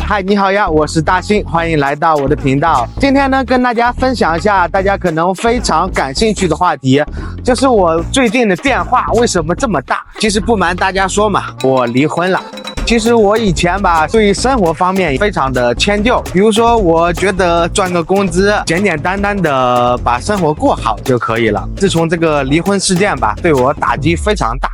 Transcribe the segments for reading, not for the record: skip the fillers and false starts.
嗨，你好呀，我是大兴，欢迎来到我的频道。今天呢，跟大家分享一下大家可能非常感兴趣的话题，就是我最近的变化为什么这么大。其实不瞒大家说嘛，我离婚了。其实我以前吧，对于生活方面非常的迁就，比如说我觉得赚个工资，简简单单的把生活过好就可以了。自从这个离婚事件吧，对我打击非常大，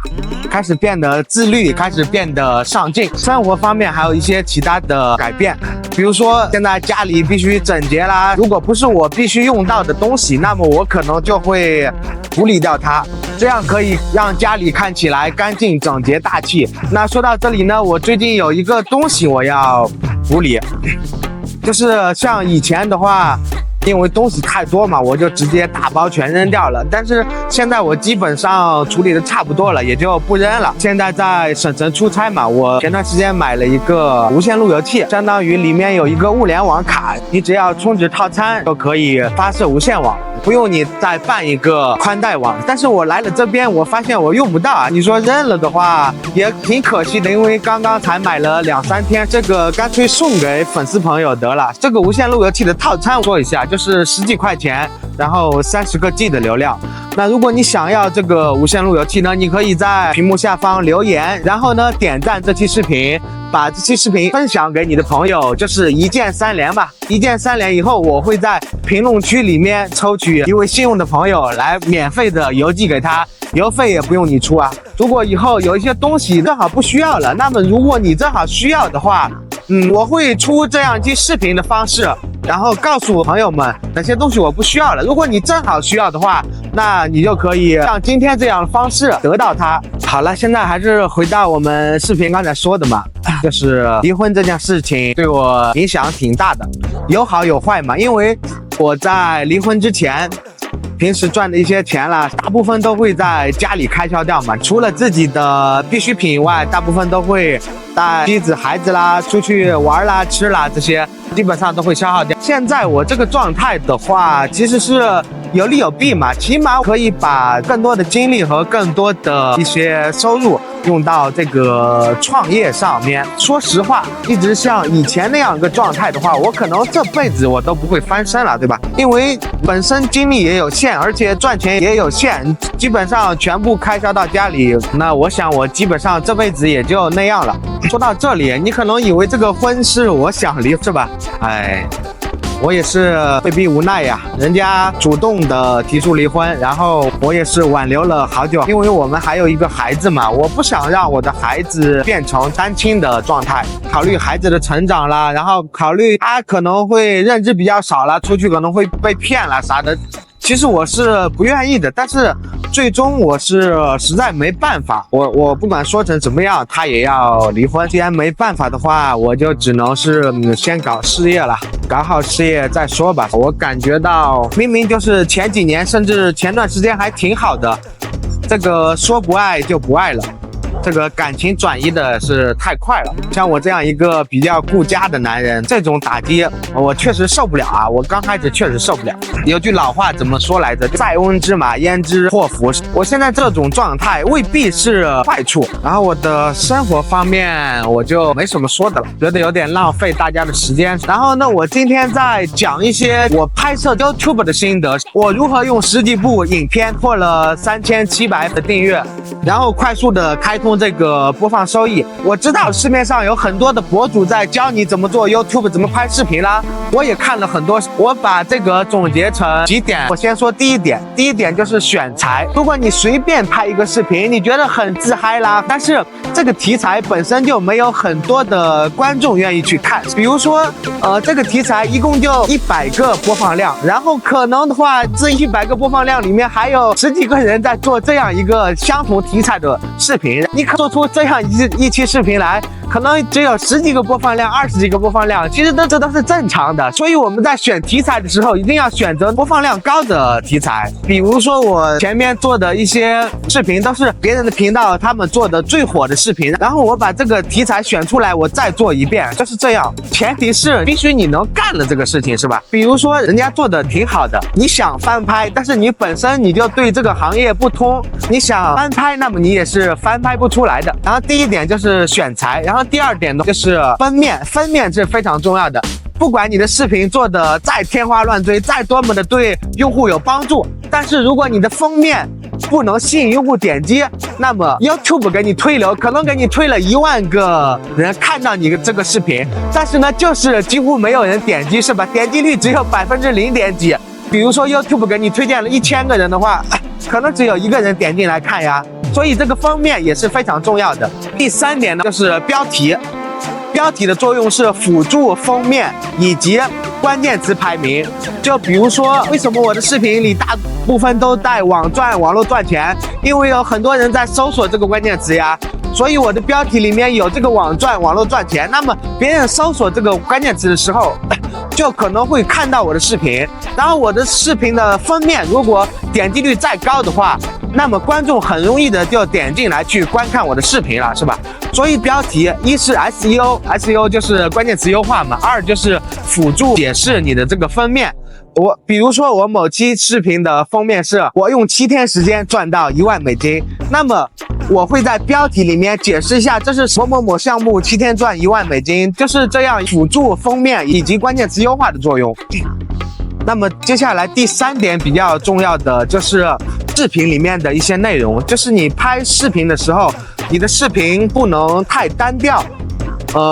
开始变得自律，开始变得上进，生活方面还有一些其他的改变，比如说现在家里必须整洁啦，如果不是我必须用到的东西，那么我可能就会处理掉它，这样可以让家里看起来干净整洁大气。那说到这里呢，我最近有一个东西我要处理，就是像以前的话，因为东西太多嘛，我就直接大包全扔掉了。但是现在我基本上处理的差不多了，也就不扔了。现在在省城出差嘛，我前段时间买了一个无线路由器，相当于里面有一个物联网卡，你只要充值套餐就可以发射无线网，不用你再办一个宽带网。但是我来了这边，我发现我用不到啊。你说扔了的话也挺可惜的，因为刚刚才买了2-3天，这个干脆送给粉丝朋友得了。这个无线路由器的套餐说一下，就是10几块钱，然后30个 G 的流量。那如果你想要这个无线路由器呢，你可以在屏幕下方留言，然后呢点赞这期视频，把这期视频分享给你的朋友，就是一键3连吧。一键3连以后，我会在评论区里面抽取一位信用的朋友来免费的邮寄给他，邮费也不用你出啊。如果以后有一些东西正好不需要了，那么如果你正好需要的话，我会出这样一期视频的方式，然后告诉朋友们哪些东西我不需要了。如果你正好需要的话，那你就可以像今天这样的方式得到它。好了，现在还是回到我们视频刚才说的嘛，就是离婚这件事情对我影响挺大的，有好有坏嘛。因为我在离婚之前，平时赚的一些钱啦，大部分都会在家里开销掉嘛，除了自己的必需品以外，大部分都会带妻子孩子啦出去玩啦吃啦，这些基本上都会消耗掉。现在我这个状态的话，其实是有利有弊嘛，起码可以把更多的精力和更多的一些收入用到这个创业上面。说实话，一直像以前那样一个状态的话，我可能这辈子我都不会翻身了，对吧？因为本身精力也有限，而且赚钱也有限，基本上全部开销到家里，那我想我基本上这辈子也就那样了。说到这里，你可能以为这个婚是我想离，是吧？哎，我也是被逼无奈呀，人家主动的提出离婚，然后我也是挽留了好久，因为我们还有一个孩子嘛，我不想让我的孩子变成单亲的状态，考虑孩子的成长啦，然后考虑他可能会认知比较少啦，出去可能会被骗啦啥的。其实我是不愿意的，但是最终我是实在没办法，我不管说成怎么样，他也要离婚。既然没办法的话，我就只能是先搞事业了，搞好事业再说吧。我感觉到明明就是前几年甚至前段时间还挺好的，这个说不爱就不爱了，这个感情转移的是太快了。像我这样一个比较顾家的男人，这种打击我确实受不了啊！我刚开始确实受不了。有句老话怎么说来着？塞翁之马焉知祸福。我现在这种状态未必是坏处，然后我的生活方面我就没什么说的了，觉得有点浪费大家的时间。然后呢，我今天在讲一些我拍摄 YouTube 的心得，我如何用10几部影片破了3700的订阅，然后快速的开通这个播放收益。我知道市面上有很多的博主在教你怎么做 YouTube 怎么拍视频啦，我也看了很多，我把这个总结成几点。我先说第一点就是选材。如果你随便拍一个视频，你觉得很自嗨啦，但是这个题材本身就没有很多的观众愿意去看。比如说这个题材一共就100个播放量，然后可能的话这100个播放量里面还有10几个人在做这样一个相同题材的视频，你可做出这样一期视频来，可能只有10几个播放量20几个播放量，其实这都是正常的。所以我们在选题材的时候一定要选择播放量高的题材。比如说我前面做的一些视频都是别人的频道他们做的最火的视频，然后我把这个题材选出来我再做一遍，就是这样。前提是必须你能干了这个事情，是吧？比如说人家做的挺好的，你想翻拍，但是你本身你就对这个行业不通，你想翻拍，那么你也是翻拍不出来的。然后第一点就是选材，然后呢，第二点呢就是封面，封面是非常重要的。不管你的视频做的再天花乱坠，再多么的对用户有帮助，但是如果你的封面不能吸引用户点击，那么 YouTube 给你推流，可能给你推了1万个人看到你这个视频，但是呢，就是几乎没有人点击，是吧？点击率只有0.点几。比如说 YouTube 给你推荐了1000个人的话，可能只有1个人点进来看呀。所以这个封面也是非常重要的。第3点呢，就是标题。标题的作用是辅助封面以及关键词排名。就比如说，为什么我的视频里大部分都带网络赚钱？因为有很多人在搜索这个关键词呀，所以我的标题里面有这个网络赚钱。那么别人搜索这个关键词的时候，就可能会看到我的视频。然后我的视频的封面如果点击率再高的话，那么观众很容易的就点进来去观看我的视频了，是吧？所以标题一是 SEO 就是关键词优化嘛，2就是辅助解释你的这个封面。比如说我某期视频的封面是我用7天时间赚到1万美金，那么我会在标题里面解释一下这是某某某项目7天赚1万美金，就是这样辅助封面以及关键词优化的作用。那么接下来第3点比较重要的就是视频里面的一些内容，就是你拍视频的时候，你的视频不能太单调，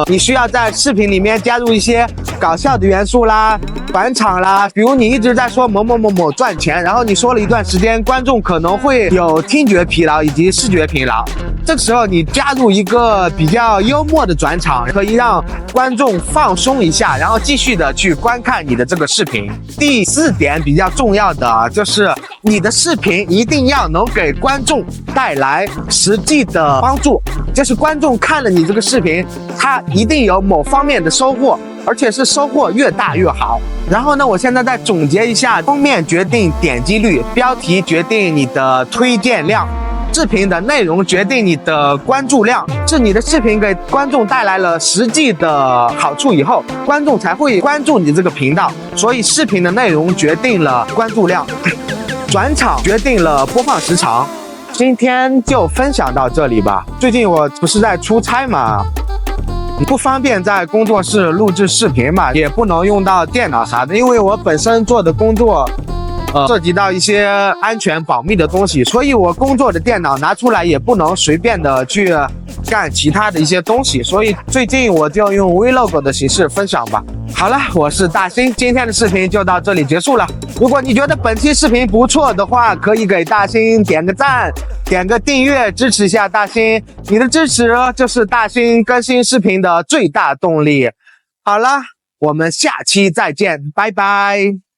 你需要在视频里面加入一些搞笑的元素啦、转场啦。比如你一直在说某某某某赚钱，然后你说了一段时间，观众可能会有听觉疲劳以及视觉疲劳。这个时候你加入一个比较幽默的转场，可以让观众放松一下，然后继续的去观看你的这个视频。第4点比较重要的就是你的视频一定要能给观众带来实际的帮助，就是观众看了你这个视频，他一定有某方面的收获，而且是收获越大越好。然后呢，我现在再总结一下，封面决定点击率，标题决定你的推荐量，视频的内容决定你的关注量。是你的视频给观众带来了实际的好处以后，观众才会关注你这个频道。所以视频的内容决定了关注量，转场决定了播放时长。今天就分享到这里吧。最近我不是在出差嘛，不方便在工作室录制视频嘛，也不能用到电脑啥的，因为我本身做的工作涉及到一些安全保密的东西，所以我工作的电脑拿出来也不能随便的去干其他的一些东西，所以最近我就用 Vlog 的形式分享吧。好了，我是大兴，今天的视频就到这里结束了。如果你觉得本期视频不错的话，可以给大兴点个赞，点个订阅，支持一下大兴。你的支持就是大兴更新视频的最大动力。好了，我们下期再见，拜拜。